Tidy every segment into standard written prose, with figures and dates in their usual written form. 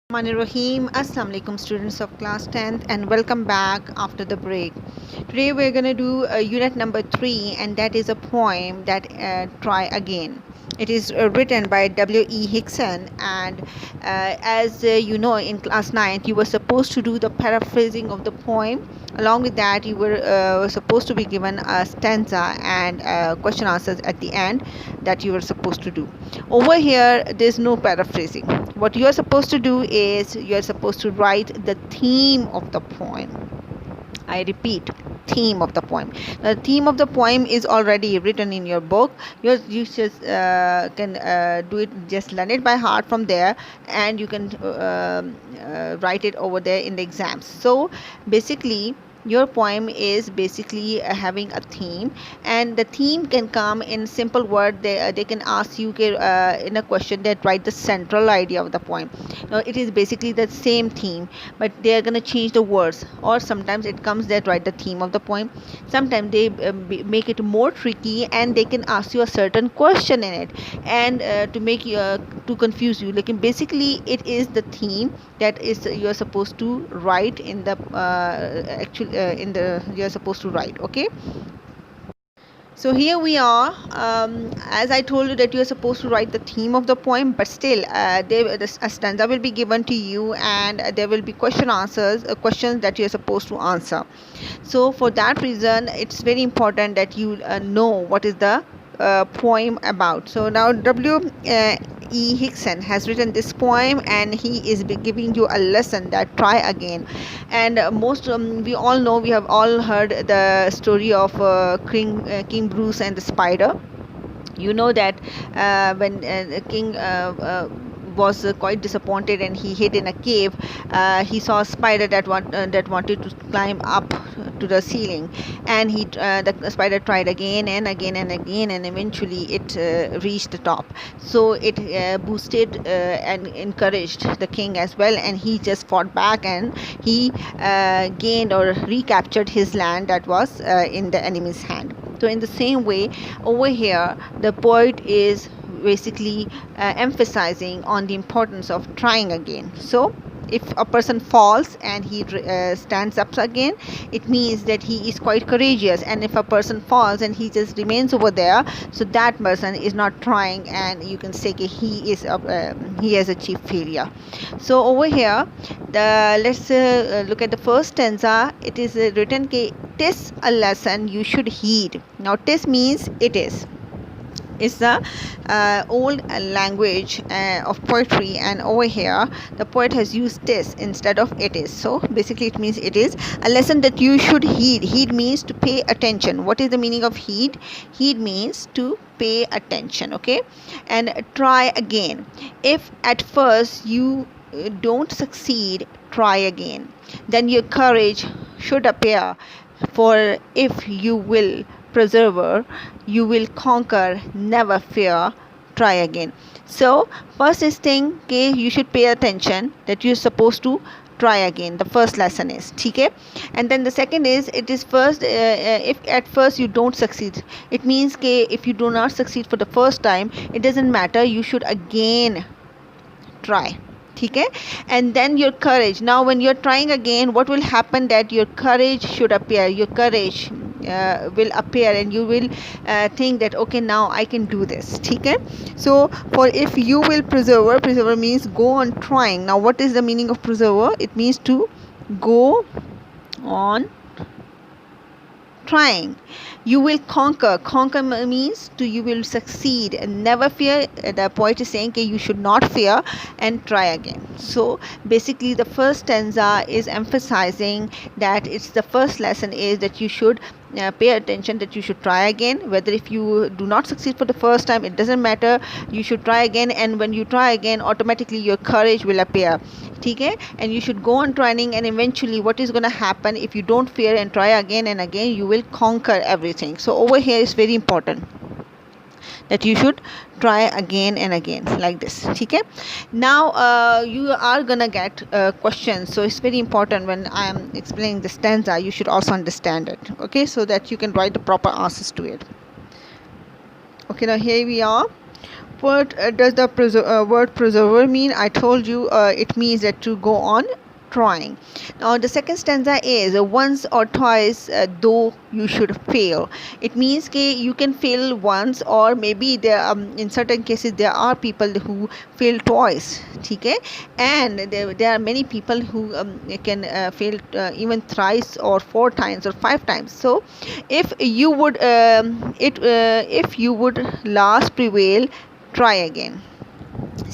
Rahim. Assalamu alaikum students of class 10th and welcome back after the break. Today we're going to do unit number 3 and that is a poem that Try Again. It is written by W.E. Hickson and as you know in class 9th you were supposed to do the paraphrasing of the poem. Along with that you were supposed to be given a stanza and question answers at the end that you were supposed to do. Over here there's no paraphrasing. What you are supposed to do is you are supposed to write the theme of the poem. I repeat, theme of the poem. The theme of the poem is already written in your book. You just can do it, just learn it by heart from there, and you can write it over there in the exams. So basically your poem is basically having a theme, and the theme can come in simple word. They can ask you in a question that write the central idea of the poem. Now it is basically the same theme, but they are going to change the words, or sometimes it comes that write the theme of the poem. Sometimes they make it more tricky and they can ask you a certain question in it, and to make you to confuse you, like basically it is the theme that is you're supposed to write in the in the you're supposed to write. Okay, so here we are. As I told you that you are supposed to write the theme of the poem, but still a stanza will be given to you, and there will be questions that you are supposed to answer. So for that reason it's very important that you know what is the poem about. So now W.E. Hickson has written this poem, and he is giving you a lesson that try again. And we all know, we have all heard the story of King Bruce and the spider. You know that when the king was quite disappointed and he hid in a cave, he saw a spider that wanted to climb up to the ceiling, and the spider tried again and again and again, and eventually it reached the top. So it boosted and encouraged the king as well, and he just fought back, and he gained or recaptured his land that was in the enemy's hand. So in the same way, over here the poet is basically emphasizing on the importance of trying again. So if a person falls and he stands up again, it means that he is quite courageous. And if a person falls and he just remains over there, so that person is not trying, and you can say he has achieved failure. So over here, let's look at the first stanza. It is written, "Tis a lesson you should heed." Now tis means it is the old language of poetry, and over here the poet has used this instead of it is. So basically it means it is a lesson that you should heed. Heed means to pay attention. What is the meaning of heed? Heed means to pay attention. Okay, and try again. If at first you don't succeed, try again. Then your courage should appear, for if you will persevere, you will conquer, never fear, try again. So first is thing, okay, you should pay attention that you're supposed to try again. The first lesson is okay. And then the second is, it is first if at first you don't succeed, it means if you do not succeed for the first time, it doesn't matter, you should again try. Okay, and then your courage. Now when you're trying again, what will happen, that your courage should appear. Your courage will appear, and you will think that okay, now I can do this. Okay, so for if you will persevere means go on trying. Now what is the meaning of persevere? It means to go on trying. You will conquer means to you will succeed, and never fear. The poet is saying you should not fear and try again. So basically the first stanza is emphasizing that it's the first lesson is that you should pay attention, that you should try again. Whether if you do not succeed for the first time, it doesn't matter, you should try again, and when you try again, automatically your courage will appear. Okay, and you should go on trying, and eventually what is going to happen, if you don't fear and try again and again, you will conquer everything. So over here is very important that you should try again and again, like this. Okay, now you are gonna get questions, so it's very important when I am explaining the stanza, you should also understand it. Okay, so that you can write the proper answers to it. Okay, now here we are. What does the word persevere mean? I told you it means that to go on trying. Now the second stanza is once or twice though you should fail. It means you can fail once, or maybe there in certain cases there are people who fail twice. Okay, and there are many people who can fail even thrice or four times or five times. So if you would if you would last prevail, try again.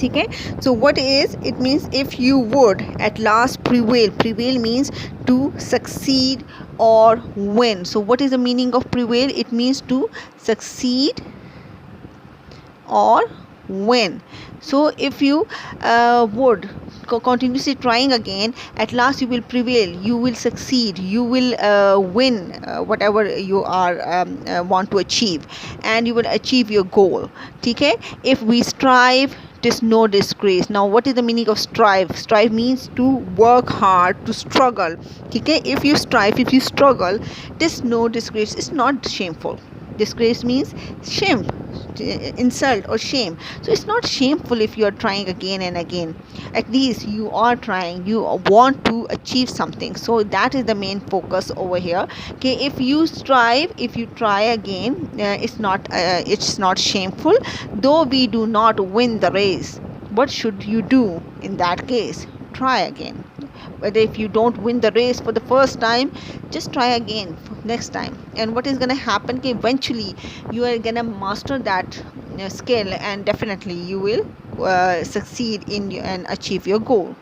Okay, so what is it means? If you would at last prevail. Prevail means to succeed or win. So what is the meaning of prevail? It means to succeed or win. So if you would continuously trying again, at last you will prevail, you will succeed, you will win whatever you are want to achieve, and you will achieve your goal. Okay, if we strive, it is no disgrace. Now what is the meaning of strive? Strive means to work hard, to struggle. Okay, if you strive, if you struggle, it is no disgrace, it's not shameful. Disgrace means shame, insult or shame. So it's not shameful if you are trying again and again. At least you are trying, you want to achieve something. So that is the main focus over here. Okay, if you strive, if you try again, it's not shameful. Though we do not win the race, what should you do in that case? Try again. Whether if you don't win the race for the first time, just try again next time. And what is going to happen? Eventually you are going to master that skill, and definitely you will succeed in and achieve your goal.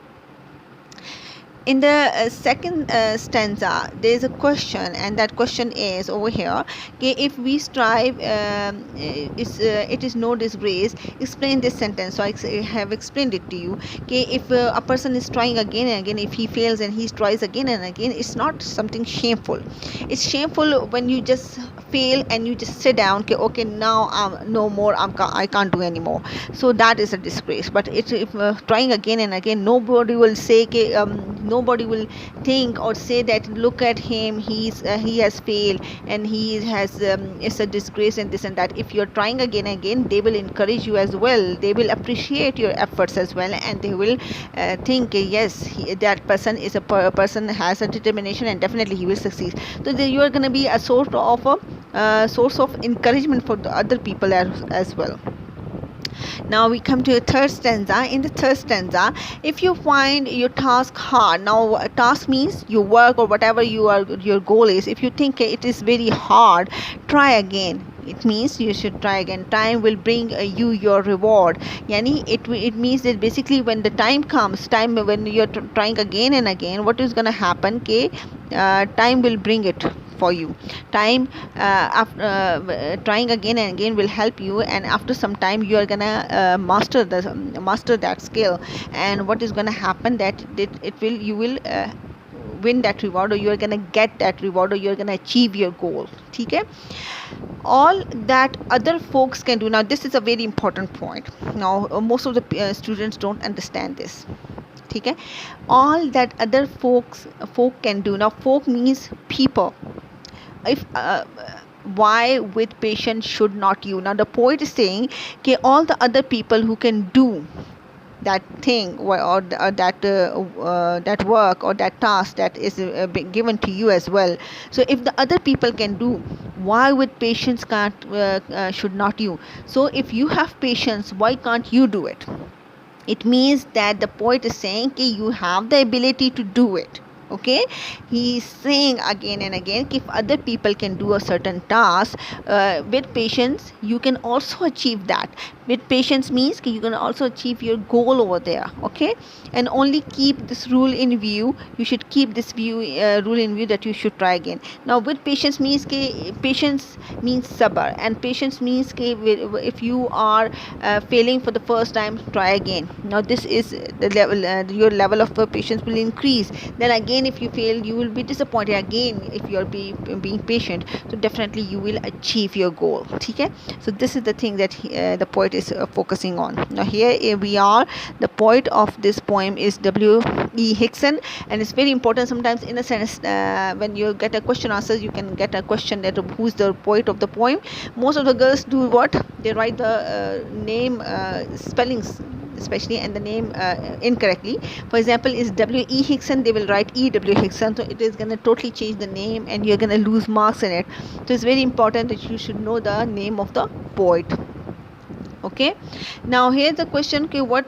In the second stanza, there is a question, and that question is over here. Okay, if we strive, it is no disgrace. Explain this sentence. So I have explained it to you. Okay, if a person is trying again and again, if he fails and he tries again and again, it's not something shameful. It's shameful when you just fail and you just sit down. Okay, now no more, I can't do anymore. So that is a disgrace. But if trying again and again, nobody will say nobody will think or say that look at him, he has failed and he has it's a disgrace and this and that. If you're trying again and again, they will encourage you as well, they will appreciate your efforts as well, and they will think yes, that person is a person has a determination and definitely he will succeed. So you are going to be a source of encouragement for the other people as well. Now we come to a third stanza. In the third stanza, if you find your task hard, now task means your work or whatever your goal is. If you think it is very hard, try again. It means you should try again. Time will bring you your reward. Yani it means that basically when the time comes, when you're trying again and again, what is going to happen? Time will bring it for you. Time after trying again and again will help you, and after some time you are gonna master that skill. And what is gonna happen, that you will win that reward, or you are gonna get that reward, or you are gonna achieve your goal. Okay, all that other folks can do. Now this is a very important point. Now most of the students don't understand this. Okay, all that other folk can do. Now folk means people. If why with patience should not you? Now the poet is saying all the other people who can do that thing, or that work or that task that is given to you as well. So if the other people can do, why with patience should not you? So if you have patience, why can't you do it? It means that the poet is saying you have the ability to do it. Okay, he is saying again and again, if other people can do a certain task, with patience you can also achieve that. With patience means you can also achieve your goal over there. Okay, and only keep this rule in view. You should keep this rule in view, that you should try again. Now with patience means patience means sabr, and patience means if you are failing for the first time, try again. Now this is the level, your level of patience will increase. Then again again if you fail, you will be disappointed again if you are being patient. So definitely you will achieve your goal. Okay, so this is the thing that the poet is focusing on. Now here we are. The poet of this poem is W.E. Hickson, and it's very important sometimes in a sense when you get a question answers, you can get a question that who's the poet of the poem. Most of the girls do what, they write the name spellings especially, and the name incorrectly. For example, is W.E. Hickson, they will write E.W. Hickson, so it is going to totally change the name and you're going to lose marks in it. So it's very important that you should know the name of the poet. Okay, now here's the question, okay, why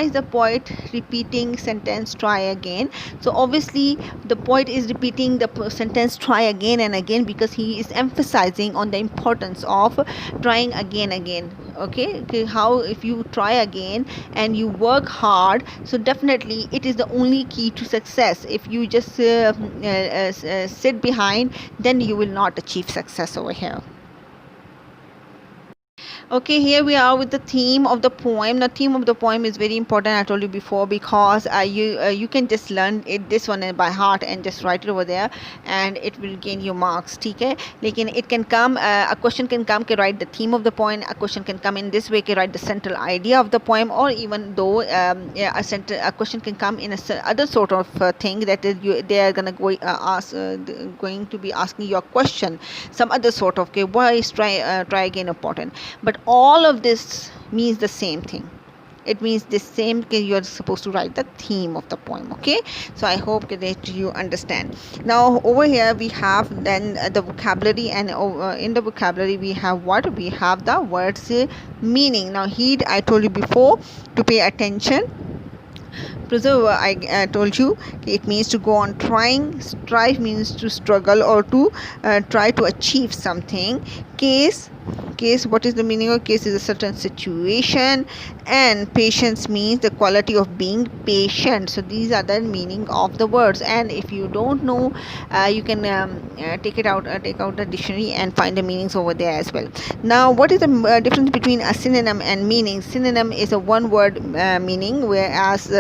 is the poet repeating sentence try again? So obviously the poet is repeating the sentence try again and again because he is emphasizing on the importance of trying again. Okay, how if you try again and you work hard, so definitely it is the only key to success. If you just sit behind, then you will not achieve success over here. Okay, here we are with the theme of the poem. The theme of the poem is very important, I told you before, because you can just learn it this one by heart and just write it over there and it will gain you marks. Okay, लेकिन it can come a question can come के write the theme of the poem, a question can come in this way के write the central idea of the poem, or even though a question can come in a other sort of thing that is they are gonna go going to be asking your question, some other sort of okay, why is try again important. But all of this means the same thing. It means the same, you are supposed to write the theme of the poem. Okay, so I hope that you understand. Now over here we have then the vocabulary, and in the vocabulary we have what, we have the words meaning. Now heed, I told you before to pay attention. Preserve, I told you it means to go on trying. Strive means to struggle or to try to achieve something. Case, what is the meaning of case? Is a certain situation. And patience means the quality of being patient. So these are the meaning of the words, and if you don't know, you can take out the dictionary and find the meanings over there as well. Now what is the difference between a synonym and meaning? Synonym is a one word meaning, whereas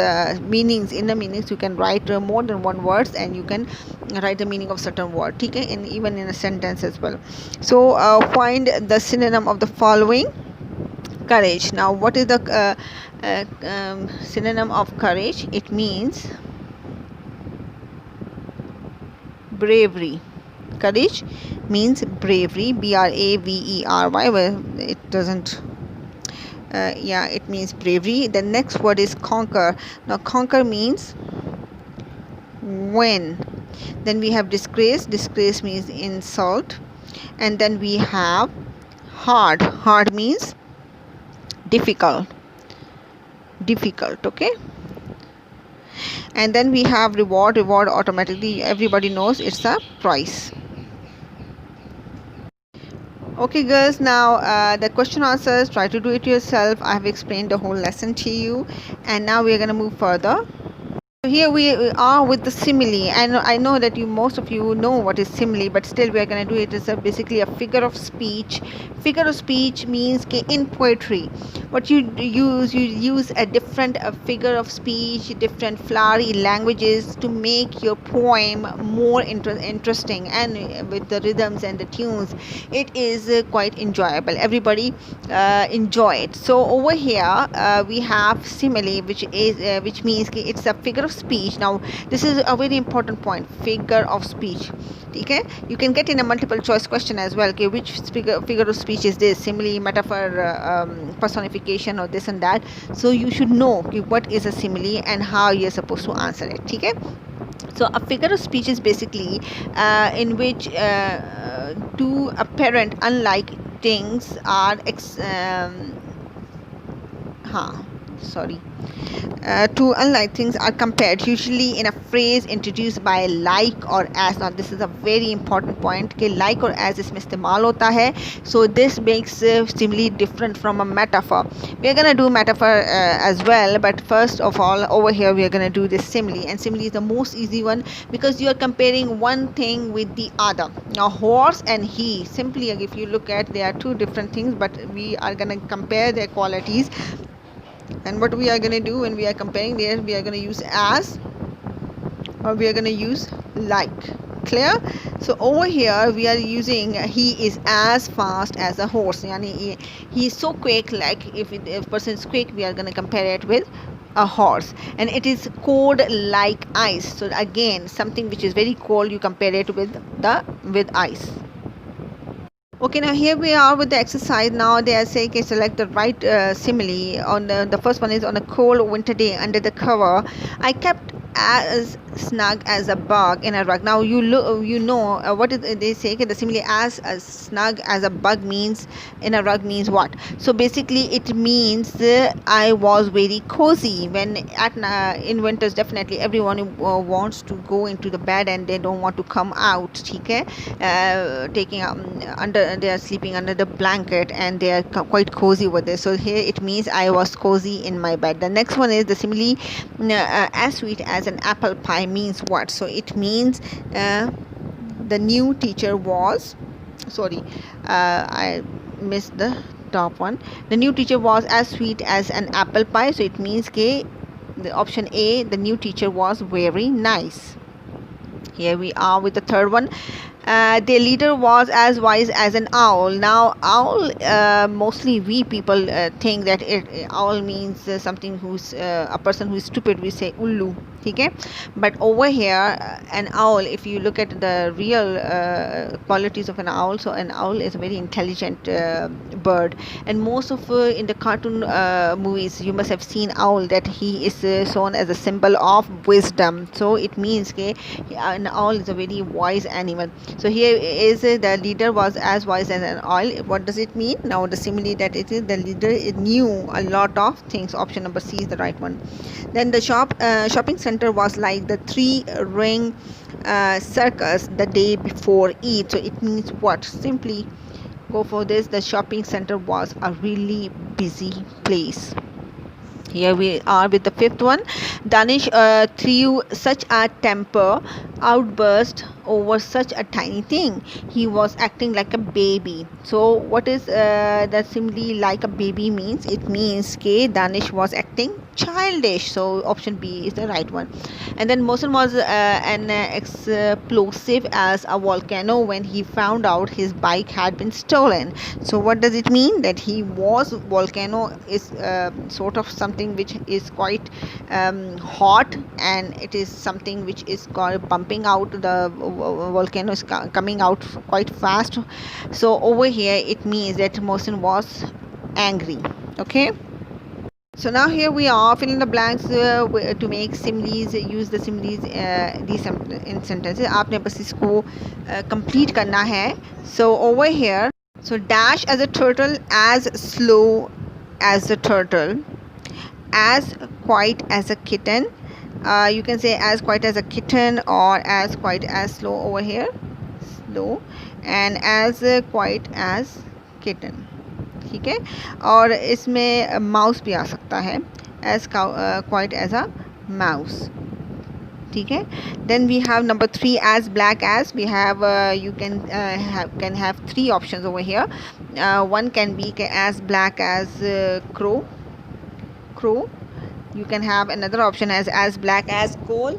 meanings, in the meanings you can write more than one words, and you can write the meaning of certain word, okay, and even in a sentence as well. So find the synonym of the following. Courage. Now what is the synonym of courage? It means bravery. Courage means bravery, bravery. Well, it doesn't yeah, it means bravery. The next word is conquer. Now conquer means win. Then we have disgrace. Disgrace means insult. And then we have hard. Hard means difficult. Okay, and then we have reward. Reward automatically everybody knows it's a prize. Okay girls, now the question answers, try to do it yourself. I have explained the whole lesson to you, and now we are going to move further. Here we are with the simile, and I know that most of you know what is simile, but still we are going to do it. It's basically a figure of speech. Figure of speech means in poetry what you use a different figure of speech, different flowery languages to make your poem more interesting, and with the rhythms and the tunes it is quite enjoyable. Everybody enjoy it. So over here we have simile, which means it's a figure of speech. Now this is a very important point, figure of speech. Okay, you can get in a multiple choice question as well. Okay, which figure of speech is this? Simile, metaphor, personification, or this and that. So you should know okay, what is a simile and how you're supposed to answer it. Okay, so a figure of speech is basically in which two apparent unlike things are two unlike things are compared, usually in a phrase introduced by like or as. Now this is a very important point कि like or as इसमें इस्तेमाल होता है. So this makes simile different from a metaphor. We are gonna do metaphor as well, but first of all over here we are gonna do this simile, and simile is the most easy one because you are comparing one thing with the other. Now horse and he, simply if you look at, they are two different things, but we are gonna compare their qualities. And what we are going to do when we are comparing there, we are going to use as or we are going to use like. Clear? So over here we are using he is as fast as a horse. Yani he is so quick, like if person is quick, we are going to compare it with a horse. And it is cold like ice. So again, something which is very cold, you compare it with ice. Okay, now here we are with the exercise. Now they are saying, okay, select the right simile. On the first one is, on a cold winter day under the cover, I kept as snug as a bug in a rug. Now you look, you know what is they say? Okay, the simile as snug as a bug means in a rug means what? So basically, it means I was very cozy when in winters. Definitely, everyone wants to go into the bed and they don't want to come out. Okay, taking under, they are sleeping under the blanket and they are quite cozy with this. So here it means I was cozy in my bed. The next one is the simile as sweet as an apple pie means what? So it means the new teacher was, sorry, I missed the top one. The new teacher was as sweet as an apple pie. So it means the option A, the new teacher was very nice. Here we are with the third one. Their leader was as wise as an owl. Now owl, mostly we people think that owl means something who's a person who is stupid, we say ullu. Okay, but over here an owl, if you look at the real qualities of an owl, so an owl is a very intelligent bird. And most of in the cartoon movies you must have seen owl, that he is shown as a symbol of wisdom. So it means an owl is a very wise animal. So here is the leader was as wise as an owl. What does it mean? Now the simile that it is, the leader knew a lot of things. Option number C is the right one. Then the shopping center was like the three ring circus the day before Eid. So it means what? Simply go for this. The shopping center was a really busy place. Here we are with the fifth one. Danish threw such a temper outburst over such a tiny thing. He was acting like a baby. So what is that simply like a baby means? It means Danish was acting childish. So option B is the right one. And then Mohsen was an explosive as a volcano when he found out his bike had been stolen. So what does it mean? That he was, volcano is sort of something which is quite hot, and it is something which is called pumping out. The volcano is coming out quite fast. So over here it means that Mohsen was angry. Okay, so now here we are, fill in the blanks to make similes. Use the similes these in sentences. आपने बस इसको complete करना है. So over here, so dash as a turtle, as slow as a turtle, as quiet as a kitten. You can say as quiet as a kitten or as quiet as slow over here, slow, and as quiet as kitten. ठीक है, और इसमें mouse भी आ सकता है, as quiet as a mouse. ठीक है. Then we have number 3, as black as. We have you can have 3 options over here. One can be as black as crow. You can have another option as black as coal,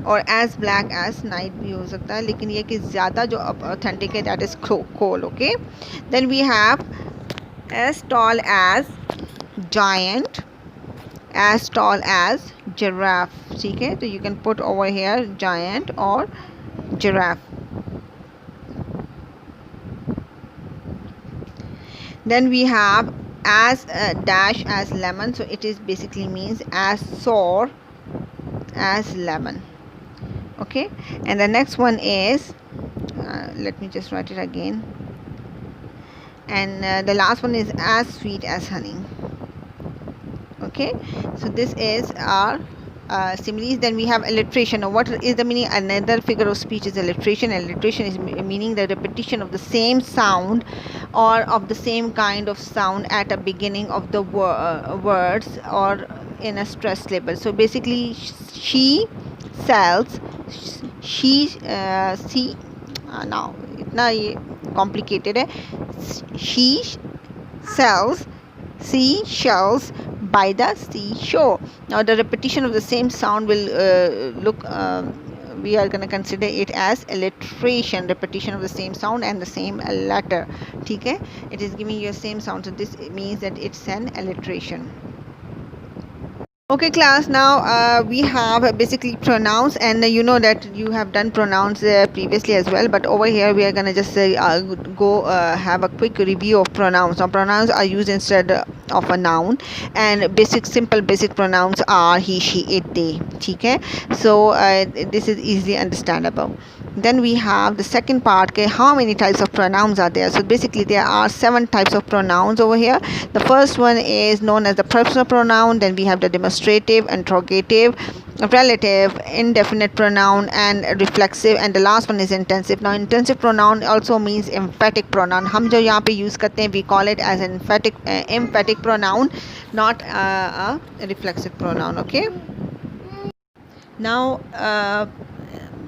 और as black as night भी हो सकता है, लेकिन ये कि ज़्यादा जो authentic है that is coal. Okay, then we have as tall as giant, as tall as giraffe. ठीक है, तो you can put over here giant or giraffe. Then we have as dash as lemon. So it is basically means as sour as lemon. Okay, and the next one is let me just write it again, and the last one is as sweet as honey. Okay, so this is our similes. Then we have alliteration. Now what is the meaning? Another figure of speech is alliteration. Alliteration is meaning the repetition of the same sound or of the same kind of sound at the beginning of the words or in a stressed syllable. So basically she sells, she now इतना ये complicated है. She sells seashells by the seashore. Now the repetition of the same sound will we are going to consider it as alliteration, repetition of the same sound and the same letter. Okay, it is giving you the same sound, so this means that it's an alliteration. Okay class, now we have basically pronouns, and you know that you have done pronouns previously as well, but over here we are gonna just go have a quick review of pronouns. Now pronouns are used instead of a noun, and simple basic pronouns are he, she, it, they. Okay, so this is easily understandable. Then we have the second part, okay, how many types of pronouns are there. So basically there are 7 types of pronouns over here. The first one is known as the personal pronoun, then we have the demonstrative, interrogative, relative, indefinite pronoun, and reflexive, and the last one is intensive. Now intensive pronoun also means emphatic pronoun. हम जो यहाँ पे use करते हैं, we call it as an emphatic pronoun, not a reflexive pronoun. Okay, now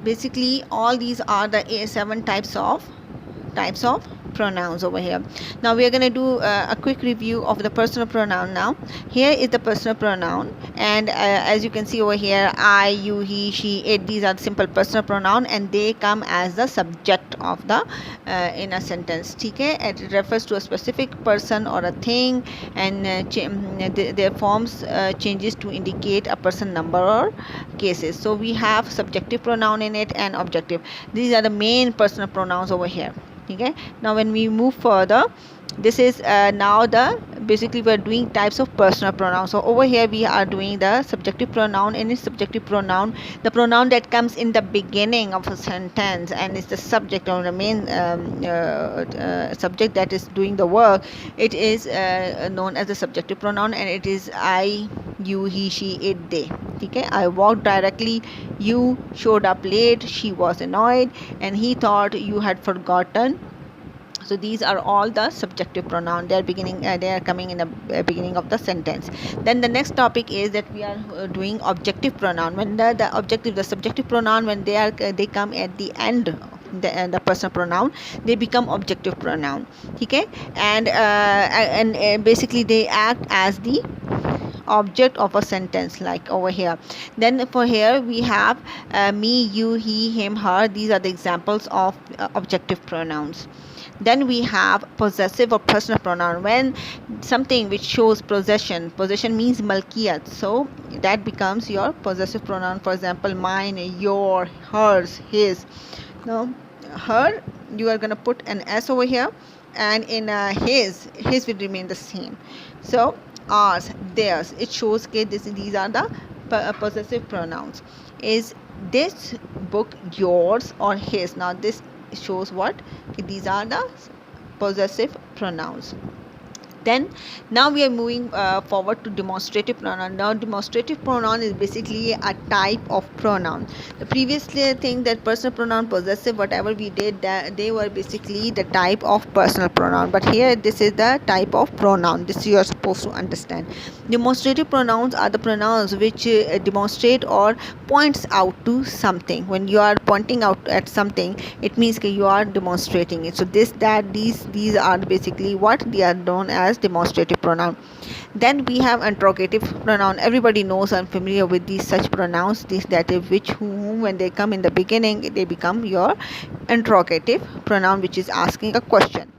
basically all these are the 7 types of pronouns over here. Now we are going to do a quick review of the personal pronoun. Now here is the personal pronoun, and as you can see over here, I, you, he, she, it, these are simple personal pronoun, and they come as the subject of the in a sentence. Okay, it refers to a specific person or a thing, and their forms changes to indicate a person, number, or cases. So we have subjective pronoun in it and objective. These are the main personal pronouns over here. Okay, now when we move further, this is now the basically we're doing types of personal pronouns. So over here we are doing the subjective pronoun. In its subjective pronoun, the pronoun that comes in the beginning of a sentence and is the subject or the main subject that is doing the work, it is known as the subjective pronoun, and it is I, you, he, she, it, they. Okay, I walked directly, you showed up late, she was annoyed, and he thought you had forgotten. So these are all the subjective pronoun. They are coming in the beginning of the sentence. Then the next topic is that we are doing objective pronoun. When the subjective pronoun, when they come at the end, the personal pronoun, they become objective pronoun. Okay, and basically they act as the object of a sentence, like over here. Then for here we have me, you, he, him, her. These are the examples of objective pronouns. Then we have possessive or personal pronoun. When something which shows possession means malkiyat, so that becomes your possessive pronoun. For example, mine, your, hers, his. Now her, you are going to put an s over here, and in his will remain the same. So ours, theirs, it shows that these are the possessive pronouns. Is this book yours or his? Now this shows what? These are the possessive pronouns. Then now we are moving forward to demonstrative pronoun. Now demonstrative pronoun is basically a type of pronoun. The previously thing that personal pronoun, possessive, whatever we did, that they were basically the type of personal pronoun, but here this is the type of pronoun. This you are supposed to understand. Demonstrative pronouns are the pronouns which demonstrate or points out to something. When you are pointing out at something, it means that you are demonstrating it. So these are basically what they are known as demonstrative pronoun. Then we have interrogative pronoun. Everybody knows and familiar with these such pronouns, these that is which whom when they come in the beginning, they become your interrogative pronoun, which is asking a question.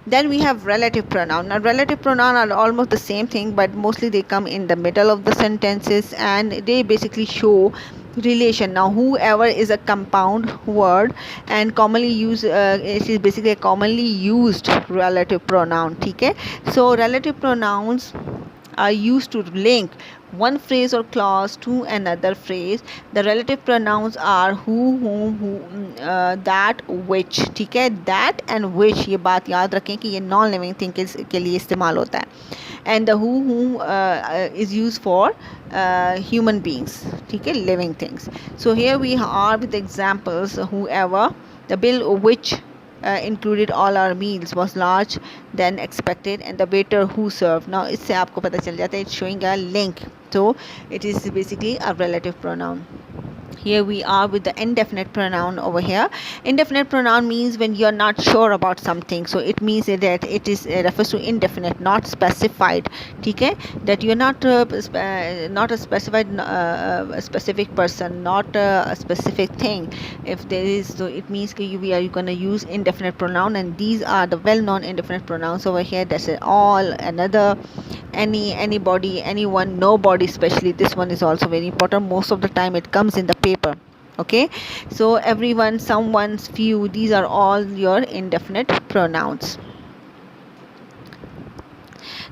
Then we have relative pronoun. Now relative pronoun are almost the same thing, but mostly they come in the middle of the sentences, and they basically show relation. Now whoever is a compound word and commonly used, it is basically a commonly used relative pronoun. Okay, so relative pronouns are used to link one phrase or clause to another phrase. The relative pronouns are who, whom, who, that, which. ठीक है, that and which, ये बात याद रखें कि ये non living thing के लिए इस्तेमाल होता है. And the who, whom is used for human beings, ठीक है, living things. So here we are with examples. Whoever, the bill which included all our meals was large than expected, and the waiter who served. Now इससे आपको पता चल जाता है, it's showing a link. So it is basically a relative pronoun. Here we are with the indefinite pronoun over here. Indefinite pronoun means when you're not sure about something, so it means that it is refers to indefinite, not specified. Okay, that you're not not a specified a specific person, not a specific thing. If there is, so it means that we are going to use indefinite pronoun, and these are the well-known indefinite pronouns over here. That's all, another, anybody, anyone, nobody. Especially this one is also very important. Most of the time it comes in the paper. Okay, so everyone, someone's, few, these are all your indefinite pronouns.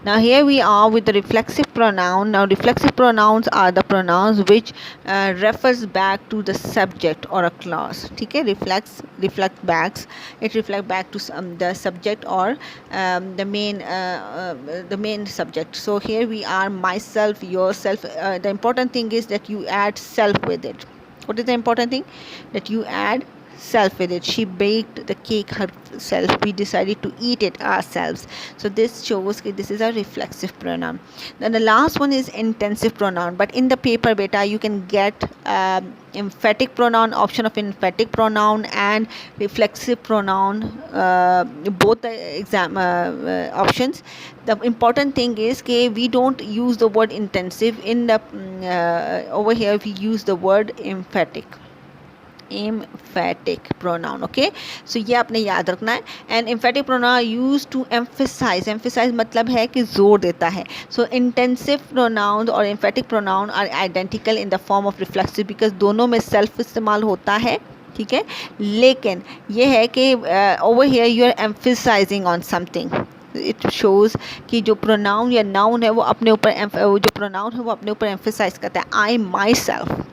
Now here we are with the reflexive pronoun. Now reflexive pronouns are the pronouns which refers back to the subject or a clause. Okay, reflect backs, it reflect back to the subject or the main subject. So here we are, myself, yourself. The important thing is that you add self with it. What is the important thing? That you add self with it. She baked the cake herself, we decided to eat it ourselves. So this shows that this is a reflexive pronoun. Then the last one is intensive pronoun, but in the paper beta you can get emphatic pronoun, option of emphatic pronoun and reflexive pronoun, both the exam options. The important thing is that we don't use the word intensive in the over here we use the word emphatic pronoun. Okay, so ये आपने याद रखना है. And emphatic pronoun used to emphasize मतलब है कि जोर देता है. So intensive pronouns और emphatic pronoun are identical in the form of reflexive because दोनों में self इस्तेमाल होता है. ठीक है, लेकिन ये है कि over here you are emphasizing on something. It shows कि जो प्रोनाउन या नाउन है वो अपने ऊपर जो प्रोनाउन है वो अपने ऊपर एम्फेसाइज करता है. I myself,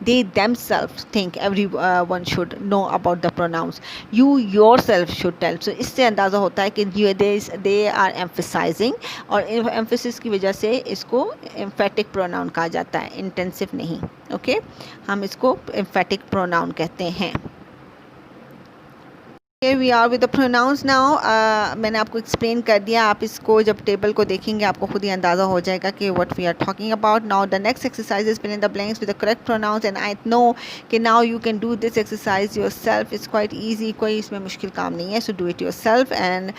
they themselves think everyone should know about the pronouns. You yourself should tell. So इससे अंदाज़ा होता है कि they are emphasizing, और emphasis की वजह से इसको emphatic pronoun कहा जाता है, intensive नहीं. ओके, हम इसको emphatic pronoun कहते हैं. Here we are with the pronouns now. मैंने आपको explain कर दिया. आप इसको जब टेबल को देखेंगे आपको खुद ही अंदाज़ा हो जाएगा कि what we are talking about. Now the next exercise is fill in the blanks with the correct pronouns, and I know कि now you can do this exercise yourself. It's quite easy. कोई इसमें मुश्किल काम नहीं है. So do it yourself and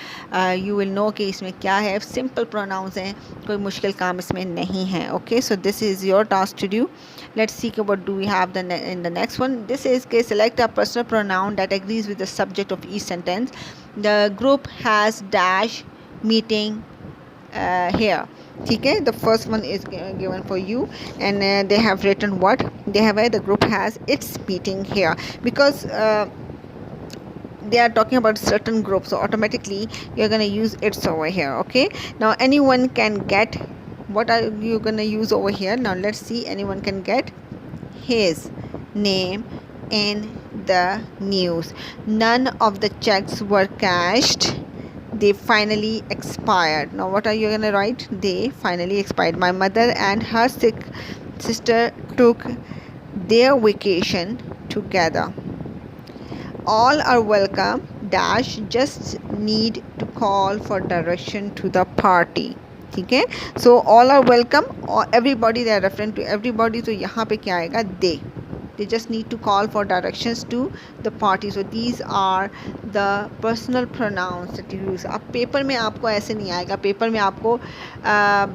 you will know कि इसमें क्या है. Simple pronouns हैं, कोई मुश्किल काम इसमें नहीं है. Okay, so this is your task to do. Let's see what do we have in the next one. This is कि select a personal pronoun that agrees with the subject of each sentence. The group has dash meeting here. ठीक है, the first one is given for you, and they have written what they have. The group has its meeting here because they are talking about certain groups, so automatically you're going to use its over here. Okay, now anyone can get, what are you going to use over here? Now let's see. Anyone can get his name in the news. None of the checks were cashed. They finally expired. Now what are you going to write? They finally expired. My mother and her sick sister took their vacation together. All are welcome dash just need to call for direction to the party. ठीक है, so all are welcome or everybody, they are referring to everybody. तो यहाँ पे क्या आएगा? they just need to call for directions to the party. So these are the personal pronouns that you use. अब paper में आपको ऐसे नहीं आएगा. पेपर में आपको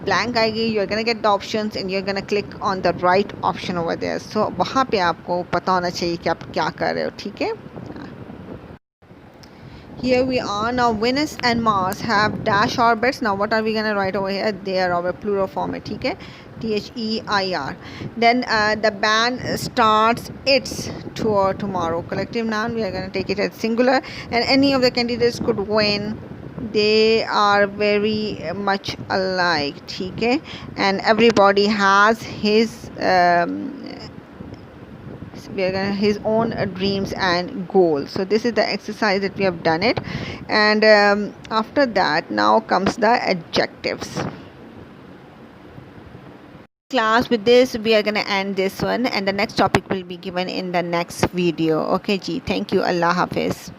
blank आएगी. You are gonna get the options and you are gonna click on the right option over there. So वहाँ पे आपको पता होना चाहिए कि आप क्या कर रहे हो. ठीक है, here we are. Now Venus and Mars have dash orbits. Now what are we gonna write over here? They are over plural form. Okay, THEIR. Then the band starts its tour tomorrow. Collective noun, we are gonna take it as singular, and any of the candidates could win. They are very much alike. Okay, and everybody has his his own dreams and goals. So this is the exercise that we have done it, and after that now comes the adjectives. Class, with this we are going to end this one, and the next topic will be given in the next video. Okay ji, thank you. Allah Hafiz.